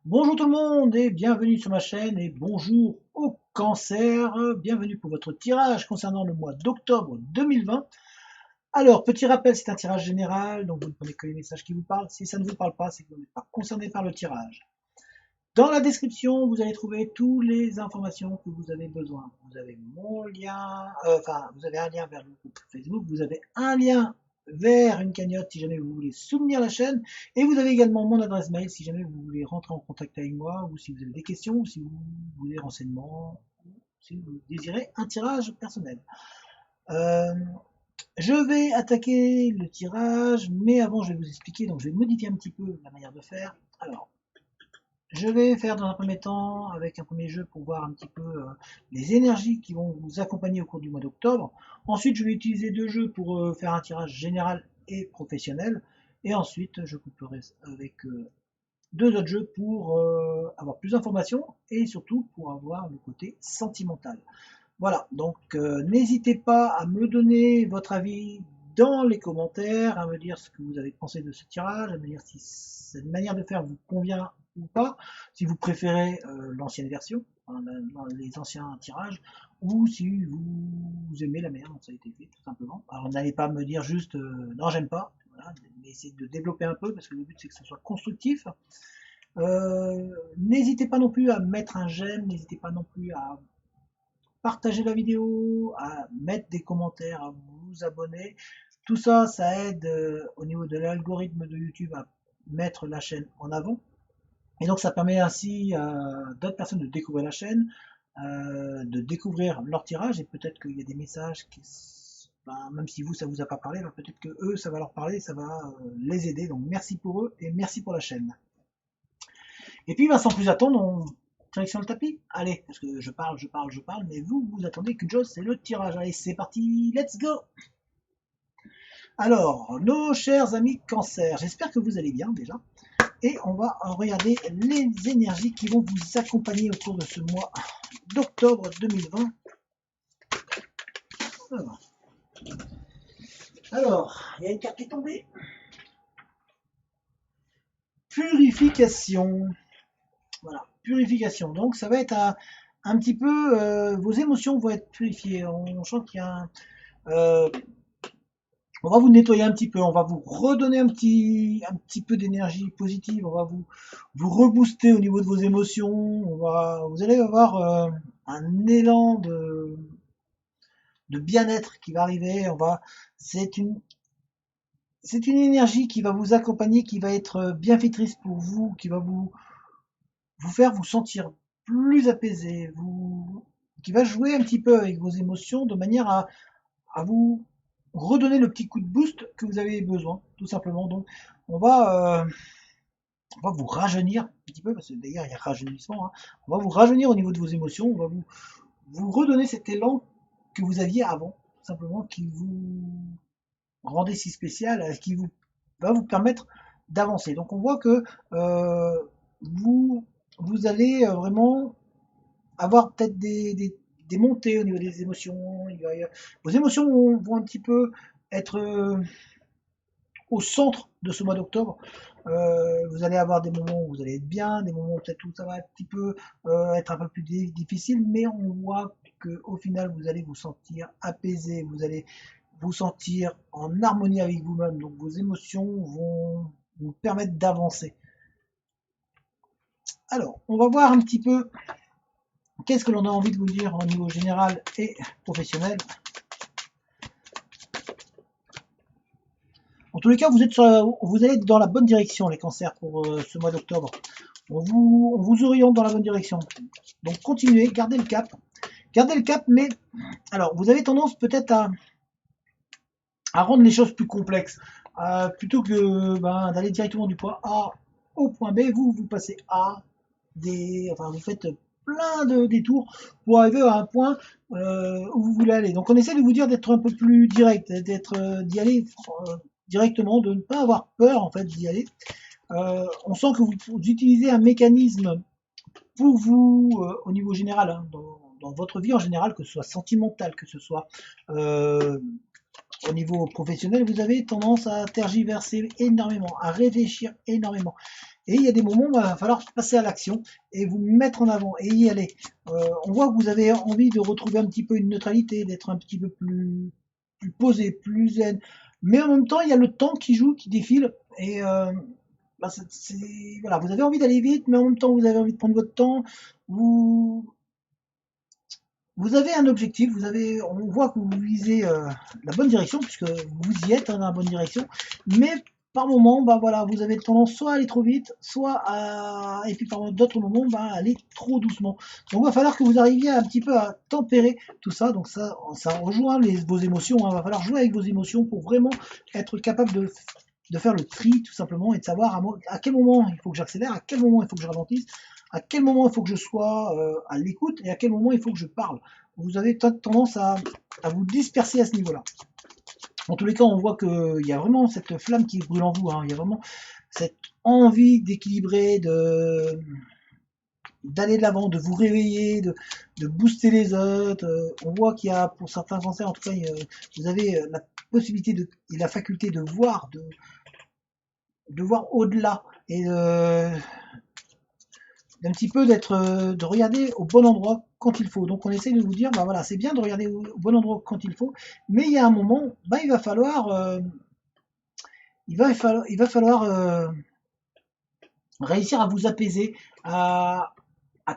Bonjour tout le monde et bienvenue sur ma chaîne et bonjour au cancer. Bienvenue pour votre tirage concernant le mois d'octobre 2020. Alors, petit rappel, c'est un tirage général, donc vous ne prenez que les messages qui vous parlent. Si ça ne vous parle pas, c'est que vous n'êtes pas concerné par le tirage. Dans la description, vous allez trouver toutes les informations que vous avez besoin. Vous avez mon lien, vous avez un lien vers le groupe Facebook, vous avez un lien vers une cagnotte si jamais vous voulez soutenir la chaîne, et vous avez également mon adresse mail si jamais vous voulez rentrer en contact avec moi, ou si vous avez des questions, ou si vous voulez des renseignements, ou si vous désirez un tirage personnel. Euh, je vais attaquer le tirage, mais avant je vais vous expliquer, donc je vais modifier un petit peu la manière de faire. Alors, je vais faire dans un premier temps avec un premier jeu pour voir un petit peu les énergies qui vont vous accompagner au cours du mois d'octobre. Ensuite, je vais utiliser deux jeux pour faire un tirage général et professionnel. Et ensuite, je couperai avec deux autres jeux pour avoir plus d'informations et surtout pour avoir le côté sentimental. Voilà, donc n'hésitez pas à me donner votre avis dans les commentaires, à me dire ce que vous avez pensé de ce tirage, à me dire si cette manière de faire vous convient ou pas, si vous préférez l'ancienne version, hein, les anciens tirages, ou si vous aimez la manière dont ça a été fait, tout simplement. Alors n'allez pas me dire juste non, j'aime pas, voilà, mais essayez de développer un peu parce que le but c'est que ce soit constructif. N'hésitez pas non plus à mettre un j'aime, n'hésitez pas non plus à partager la vidéo, à mettre des commentaires, à vous abonner. Tout ça, ça aide au niveau de l'algorithme de YouTube à mettre la chaîne en avant. Et donc ça permet ainsi à d'autres personnes de découvrir la chaîne, de découvrir leur tirage, et peut-être qu'il y a des messages qui, ben, même si vous, ça vous a pas parlé, ben, peut-être que eux, ça va leur parler, ça va les aider. Donc merci pour eux et merci pour la chaîne. Et puis, ben, sans plus attendre, on direction le tapis. Allez, parce que je parle, mais vous attendez qu'une chose, c'est le tirage. Allez, c'est parti, let's go. Alors, nos chers amis cancer, j'espère que vous allez bien déjà. Et on va regarder les énergies qui vont vous accompagner au cours de ce mois d'octobre 2020. Alors, il y a une carte qui est tombée. Purification. Voilà, purification. Donc ça va être un petit peu, vos émotions vont être purifiées. On sent qu'il y a on va vous nettoyer un petit peu, on va vous redonner un petit peu d'énergie positive, on va vous rebooster au niveau de vos émotions, vous allez avoir un élan de bien-être qui va arriver. C'est une, c'est une énergie qui va vous accompagner, qui va être bienfaitrice pour vous, qui va vous faire vous sentir plus apaisé, qui va jouer un petit peu avec vos émotions de manière à vous redonner le petit coup de boost que vous avez besoin, tout simplement. Donc, on va, euh, on va vous rajeunir un petit peu, parce que d'ailleurs, il y a rajeunissement, hein. On va vous rajeunir au niveau de vos émotions, on va vous redonner cet élan que vous aviez avant, tout simplement, qui vous rendait si spécial, qui va vous permettre d'avancer. Donc, on voit que vous, vous allez vraiment avoir peut-être des montées au niveau des émotions. Vos émotions vont un petit peu être au centre de ce mois d'octobre. Vous allez avoir des moments où vous allez être bien, des moments peut-être où ça va un petit peu être un peu plus difficile, mais on voit qu'au final vous allez vous sentir apaisé, vous allez vous sentir en harmonie avec vous-même, donc vos émotions vont vous permettre d'avancer. Alors, on va voir un petit peu qu'est-ce que l'on a envie de vous dire au niveau général et professionnel. En tous les cas, vous allez dans la bonne direction, les cancers, pour ce mois d'octobre. On vous oriente dans la bonne direction. Donc continuez, gardez le cap. Gardez le cap, mais alors vous avez tendance peut-être à rendre les choses plus complexes. Plutôt que d'aller directement du point A au point B, vous passez enfin vous faites plein de détours pour arriver à un point où vous voulez aller. Donc on essaie de vous dire d'être un peu plus direct, d'y aller directement, de ne pas avoir peur en fait d'y aller. On sent que vous utilisez un mécanisme pour vous au niveau général, hein, dans votre vie en général, que ce soit sentimental, que ce soit au niveau professionnel, vous avez tendance à tergiverser énormément, à réfléchir énormément. Et il y a des moments où il va falloir passer à l'action et vous mettre en avant et y aller. On voit que vous avez envie de retrouver un petit peu une neutralité, d'être un petit peu plus posé, plus zen. Mais en même temps, il y a le temps qui joue, qui défile. Et bah, voilà, vous avez envie d'aller vite, mais en même temps, vous avez envie de prendre votre temps. Vous, vous avez un objectif, on voit que vous visez la bonne direction, puisque vous y êtes, hein, dans la bonne direction, mais par moment, bah voilà, vous avez tendance soit à aller trop vite, et puis par d'autres moments, bah, à aller trop doucement. Donc il va falloir que vous arriviez un petit peu à tempérer tout ça, donc ça rejoint vos émotions, hein. Il va falloir jouer avec vos émotions pour vraiment être capable de faire le tri tout simplement et de savoir à quel moment il faut que j'accélère, à quel moment il faut que je ralentisse, à quel moment il faut que je sois à l'écoute et à quel moment il faut que je parle. Vous avez tendance à vous disperser à ce niveau-là. En tous les cas, on voit qu'il y a vraiment cette flamme qui brûle en vous, hein. Il y a vraiment cette envie d'équilibrer, d'aller de l'avant, de vous réveiller, de booster les autres. On voit qu'il y a, pour certains cancers, en tout cas, vous avez la possibilité et la faculté de voir au-delà et d'un petit peu de regarder au bon endroit quand il faut. Donc on essaie de vous dire, bah voilà, c'est bien de regarder au bon endroit quand il faut, mais il y a un moment, bah il va falloir réussir à vous apaiser, à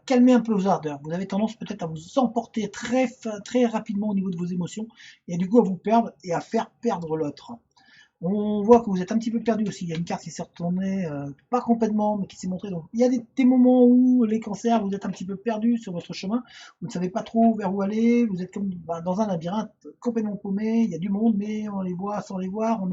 calmer un peu vos ardeurs. Vous avez tendance peut-être à vous emporter très rapidement au niveau de vos émotions et du coup à vous perdre et à faire perdre l'autre. On voit que vous êtes un petit peu perdu aussi. Il y a une carte qui s'est retournée, pas complètement, mais qui s'est montrée. Donc, il y a des moments où les cancers, vous êtes un petit peu perdu sur votre chemin. Vous ne savez pas trop vers où aller. Vous êtes comme dans un labyrinthe complètement paumé. Il y a du monde, mais on les voit sans les voir.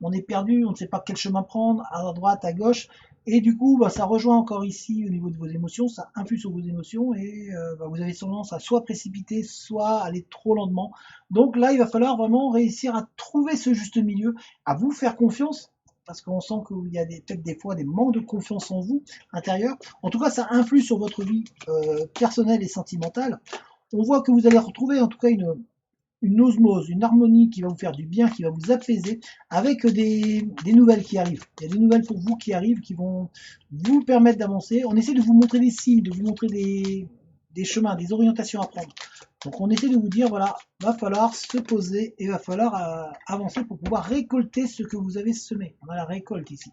On est perdu. On ne sait pas quel chemin prendre, à droite, à gauche. Et du coup, bah, ça rejoint encore ici au niveau de vos émotions. Ça influe sur vos émotions et bah, vous avez tendance à soit précipiter, soit aller trop lentement. Donc là, il va falloir vraiment réussir à trouver ce juste milieu, à vous faire confiance, parce qu'on sent qu'il y a peut-être des fois des manques de confiance en vous intérieur. En tout cas, ça influe sur votre vie personnelle et sentimentale. On voit que vous allez retrouver en tout cas une osmose, une harmonie qui va vous faire du bien, qui va vous apaiser, avec des nouvelles qui arrivent. Il y a des nouvelles pour vous qui arrivent, qui vont vous permettre d'avancer. On essaie de vous montrer des signes, de vous montrer des chemins, des orientations à prendre. Donc on essaie de vous dire, voilà, va falloir se poser et va falloir avancer pour pouvoir récolter ce que vous avez semé. On a la récolte ici.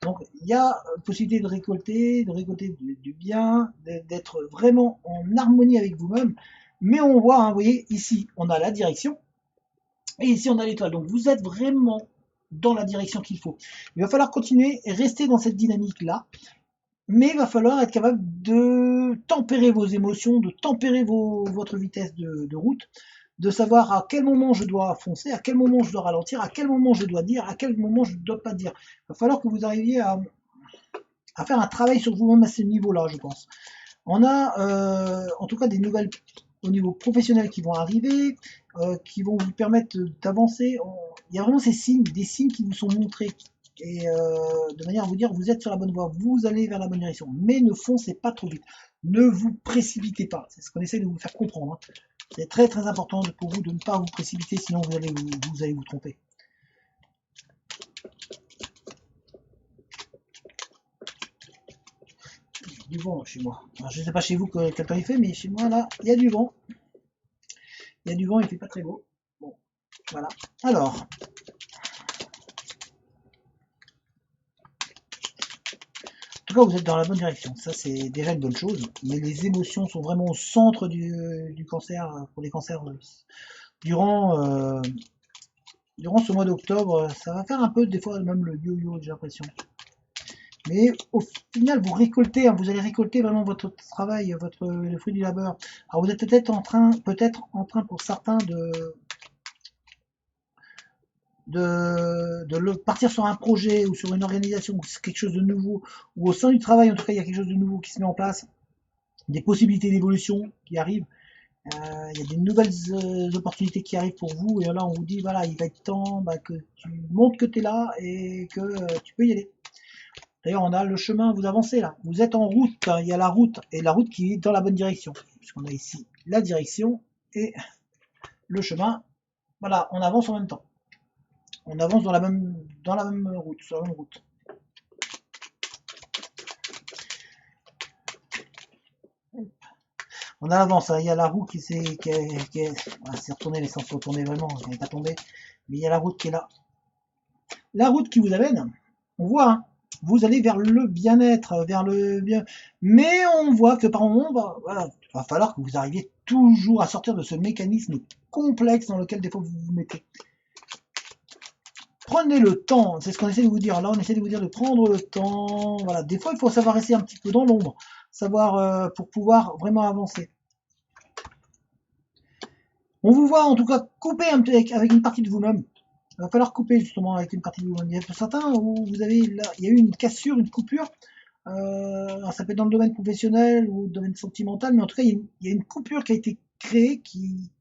Donc il y a possibilité de récolter du bien, d'être vraiment en harmonie avec vous-même. Mais on voit, hein, vous voyez, ici on a la direction et ici on a l'étoile. Donc vous êtes vraiment dans la direction qu'il faut. Il va falloir continuer et rester dans cette dynamique-là. Mais il va falloir être capable de tempérer vos émotions, de tempérer votre vitesse de route, de savoir à quel moment je dois foncer, à quel moment je dois ralentir, à quel moment je dois dire, à quel moment je ne dois pas dire. Il va falloir que vous arriviez à faire un travail sur vous-même à ce niveau-là, je pense. On a en tout cas des nouvelles au niveau professionnel qui vont arriver, qui vont vous permettre d'avancer. Il y a vraiment ces signes, des signes qui vous sont montrés et de manière à vous dire vous êtes sur la bonne voie, vous allez vers la bonne direction, mais ne foncez pas trop vite, ne vous précipitez pas, c'est ce qu'on essaie de vous faire comprendre, hein. C'est très très important pour vous de ne pas vous précipiter, sinon vous allez vous tromper. Du vent chez moi. Alors, je ne sais pas chez vous quel temps il fait, mais chez moi là, il y a du vent. Il y a du vent, il fait pas très beau. Bon, voilà. Alors, en tout cas, vous êtes dans la bonne direction. Ça, c'est déjà une bonne chose. Mais les émotions sont vraiment au centre du cancer, pour les cancers. Durant, euh, durant ce mois d'octobre, ça va faire un peu, des fois, même le yo-yo, j'ai l'impression. Mais au final, vous récoltez, hein, vous allez récolter vraiment votre travail, le fruit du labeur. Alors, vous êtes peut-être en train pour certains de partir sur un projet ou sur une organisation ou quelque chose de nouveau, ou au sein du travail, en tout cas, il y a quelque chose de nouveau qui se met en place, des possibilités d'évolution qui arrivent, il y a des nouvelles opportunités qui arrivent pour vous, et là, on vous dit, voilà, il va être temps que tu montres que tu es là et que tu peux y aller. D'ailleurs, on a le chemin, vous avancez là, vous êtes en route, hein, il y a la route, et la route qui est dans la bonne direction, puisqu'on a ici la direction et le chemin, voilà, on avance en même temps. On avance dans la même route, sur la même route. On avance, hein. Il y a la roue s'est retournée, mais sans se retourner vraiment, elle n'est pas tombée. Mais il y a la route qui est là. La route qui vous amène, on voit, hein, vous allez vers le bien-être, vers le bien. Mais on voit que par moment, voilà, va falloir que vous arriviez toujours à sortir de ce mécanisme complexe dans lequel des fois vous vous mettez. Prenez le temps, c'est ce qu'on essaie de vous dire. Là, on essaie de vous dire de prendre le temps. Voilà, des fois, il faut savoir rester un petit peu dans l'ombre, savoir pour pouvoir vraiment avancer. On vous voit en tout cas couper avec une partie de vous-même. Il va falloir couper justement avec une partie de vous-même. Il y a certains où vous avez là, il y a eu une cassure, une coupure. Ça peut être dans le domaine professionnel ou le domaine sentimental, mais en tout cas, il y a une coupure qui a été créée qui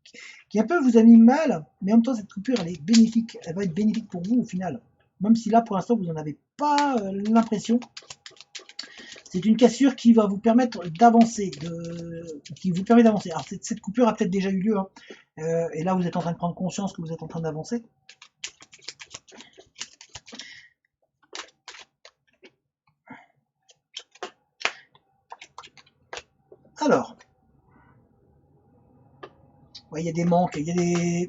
un peu vous a mis mal, mais en même temps, cette coupure, elle est bénéfique. Elle va être bénéfique pour vous au final. Même si là, pour l'instant, vous n'en avez pas l'impression. C'est une cassure qui va vous permettre d'avancer, qui vous permet d'avancer. Alors cette coupure a peut-être déjà eu lieu, hein. Et là vous êtes en train de prendre conscience que vous êtes en train d'avancer. Alors, ouais, il y a des manques, il y a des.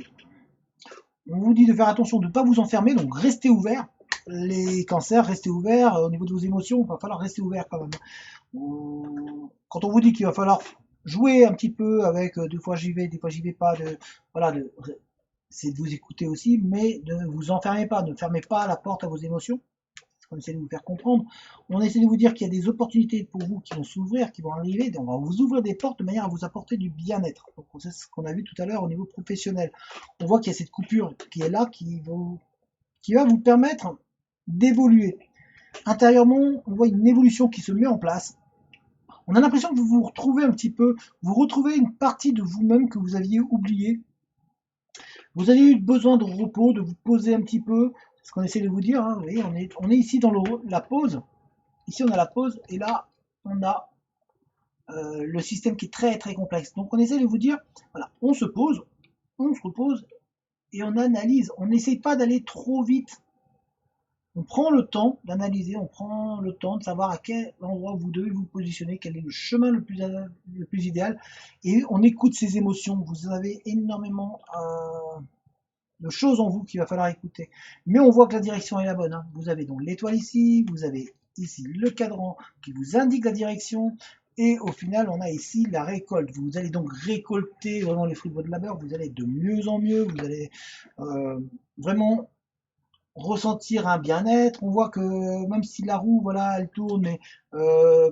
On vous dit de faire attention de ne pas vous enfermer, donc restez ouvert. Les cancers, restez ouverts. Au niveau de vos émotions, il va falloir rester ouvert quand même. Quand on vous dit qu'il va falloir jouer un petit peu avec des fois j'y vais, des fois j'y vais pas, voilà, c'est de vous écouter aussi, mais ne vous enfermez pas, ne fermez pas la porte à vos émotions. On essaie de vous faire comprendre. On essaie de vous dire qu'il y a des opportunités pour vous qui vont s'ouvrir, qui vont arriver. On va vous ouvrir des portes de manière à vous apporter du bien-être. C'est ce qu'on a vu tout à l'heure au niveau professionnel. On voit qu'il y a cette coupure qui est là, qui va vous permettre d'évoluer. Intérieurement, on voit une évolution qui se met en place. On a l'impression que vous vous retrouvez un petit peu, vous retrouvez une partie de vous-même que vous aviez oubliée. Vous avez eu besoin de repos, de vous poser un petit peu. C'est ce qu'on essaie de vous dire, hein. Vous voyez, on est ici dans la pause. Ici, on a la pause et là, on a le système qui est très très complexe. Donc, on essaie de vous dire, voilà, on se pose, on se repose et on analyse. On n'essaie pas d'aller trop vite. On prend le temps d'analyser, on prend le temps de savoir à quel endroit vous devez vous positionner, quel est le chemin le plus idéal. Et on écoute ses émotions. Vous avez énormément de choses en vous qu'il va falloir écouter. Mais on voit que la direction est la bonne, hein. Vous avez donc l'étoile ici, vous avez ici le cadran qui vous indique la direction, et au final on a ici la récolte. Vous allez donc récolter vraiment les fruits de votre labeur, vous allez être de mieux en mieux, vous allez vraiment ressentir un bien-être. On voit que même si la roue, voilà, elle tourne, mais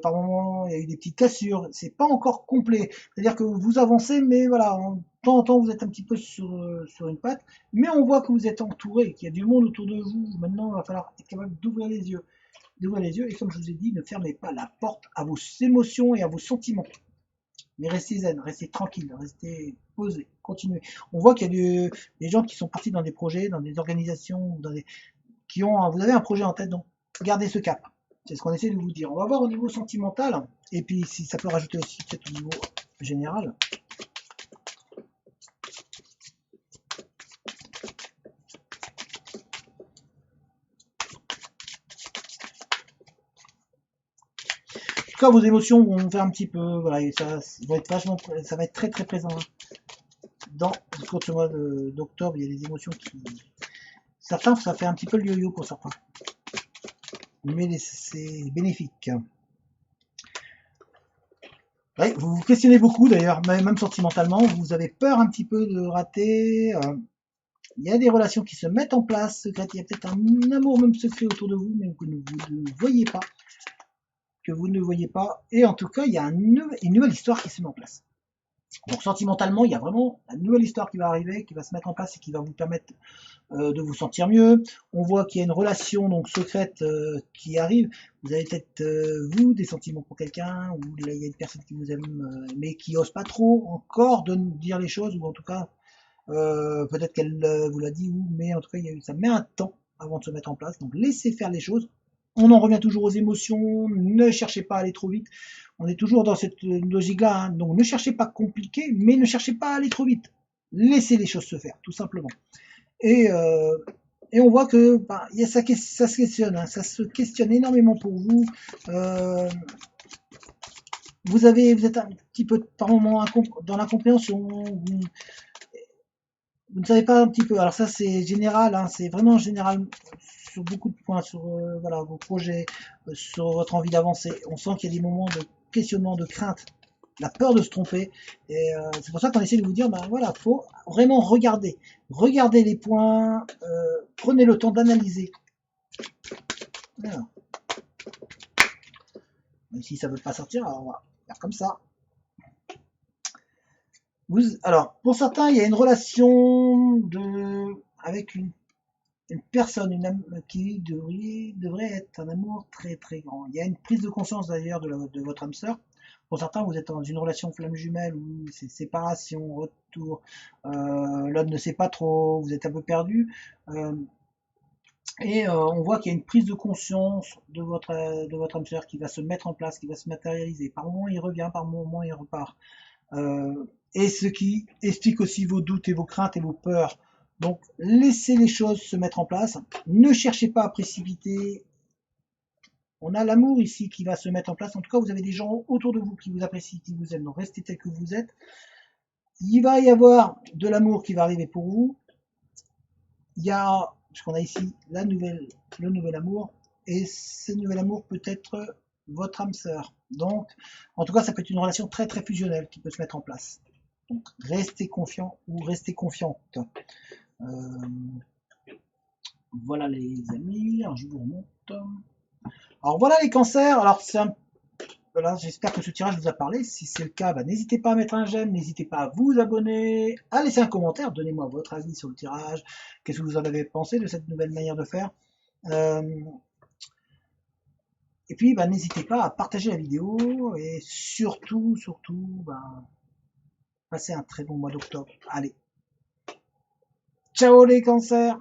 par moment il y a eu des petites cassures, c'est pas encore complet. C'est-à-dire que vous avancez, mais voilà, de temps en temps vous êtes un petit peu sur une patte, mais on voit que vous êtes entouré, qu'il y a du monde autour de vous. Maintenant, il va falloir être capable d'ouvrir les yeux. D'ouvrir les yeux, et comme je vous ai dit, ne fermez pas la porte à vos émotions et à vos sentiments. Mais restez zen, restez tranquille, restez posé, continuez. On voit qu'il y a des gens qui sont partis dans des projets, dans des organisations, vous avez un projet en tête, donc gardez ce cap. C'est ce qu'on essaie de vous dire. On va voir au niveau sentimental, et puis si ça peut rajouter aussi peut-être au niveau général. En tout cas, vos émotions vont faire un petit peu, voilà, et ça va être très très présent, hein. Dans le cours de ce mois d'octobre, il y a des émotions qui, certains, ça fait un petit peu le yo-yo pour certains, mais c'est bénéfique. Ouais, vous vous questionnez beaucoup d'ailleurs, même sentimentalement, vous avez peur un petit peu de rater. Il y a des relations qui se mettent en place secrètes, il y a peut-être un amour même secret autour de vous, mais que vous ne voyez pas, et en tout cas, il y a une nouvelle histoire qui se met en place. Donc sentimentalement, il y a vraiment une nouvelle histoire qui va arriver, qui va se mettre en place et qui va vous permettre de vous sentir mieux. On voit qu'il y a une relation donc secrète qui arrive. Vous avez peut-être vous des sentiments pour quelqu'un, ou il y a une personne qui vous aime mais qui n'ose pas trop encore de dire les choses, ou en tout cas peut-être qu'elle vous l'a dit, mais en tout cas ça met un temps avant de se mettre en place. Donc laissez faire les choses. On en revient toujours aux émotions, ne cherchez pas à aller trop vite. On est toujours dans cette logique-là, hein. Donc ne cherchez pas compliqué, mais ne cherchez pas à aller trop vite. Laissez les choses se faire, tout simplement. Et on voit que ça se questionne, hein, ça se questionne énormément pour vous. vous êtes un petit peu par moment dans l'incompréhension, vous ne savez pas un petit peu. Alors ça c'est général, hein, c'est vraiment général sur beaucoup de points, sur voilà, vos projets, sur votre envie d'avancer. On sent qu'il y a des moments de questionnement, de crainte, la peur de se tromper. Et c'est pour ça qu'on essaie de vous dire, ben voilà, faut vraiment regarder. Regardez les points, prenez le temps d'analyser. Voilà. Même si ça ne veut pas sortir, alors on va faire comme ça. Alors, pour certains, il y a une relation avec une personne qui devrait être un amour très très grand. Il y a une prise de conscience d'ailleurs de votre âme sœur. Pour certains, vous êtes dans une relation flamme jumelle où c'est séparation, retour, l'homme ne sait pas trop, vous êtes un peu perdu. Et on voit qu'il y a une prise de conscience de votre âme sœur qui va se mettre en place, qui va se matérialiser. Par moment, il revient, par moment, il repart. Et ce qui explique aussi vos doutes et vos craintes et vos peurs. Donc, laissez les choses se mettre en place. Ne cherchez pas à précipiter. On a l'amour ici qui va se mettre en place. En tout cas, vous avez des gens autour de vous qui vous apprécient, qui vous aiment. Donc, restez tel que vous êtes. Il va y avoir de l'amour qui va arriver pour vous. Il y a, puisqu'on a ici le nouvel amour. Et ce nouvel amour peut être votre âme sœur. Donc, en tout cas, ça peut être une relation très très fusionnelle qui peut se mettre en place. Donc, restez confiant ou restez confiante. Voilà les amis, alors je vous remonte. Alors voilà les cancers, alors voilà, j'espère que ce tirage vous a parlé. Si c'est le cas, bah, n'hésitez pas à mettre un j'aime, n'hésitez pas à vous abonner, à laisser un commentaire, donnez-moi votre avis sur le tirage, qu'est-ce que vous en avez pensé de cette nouvelle manière de faire. Et puis bah, n'hésitez pas à partager la vidéo et surtout, bah, passez un très bon mois d'octobre. Allez, ciao les cancers!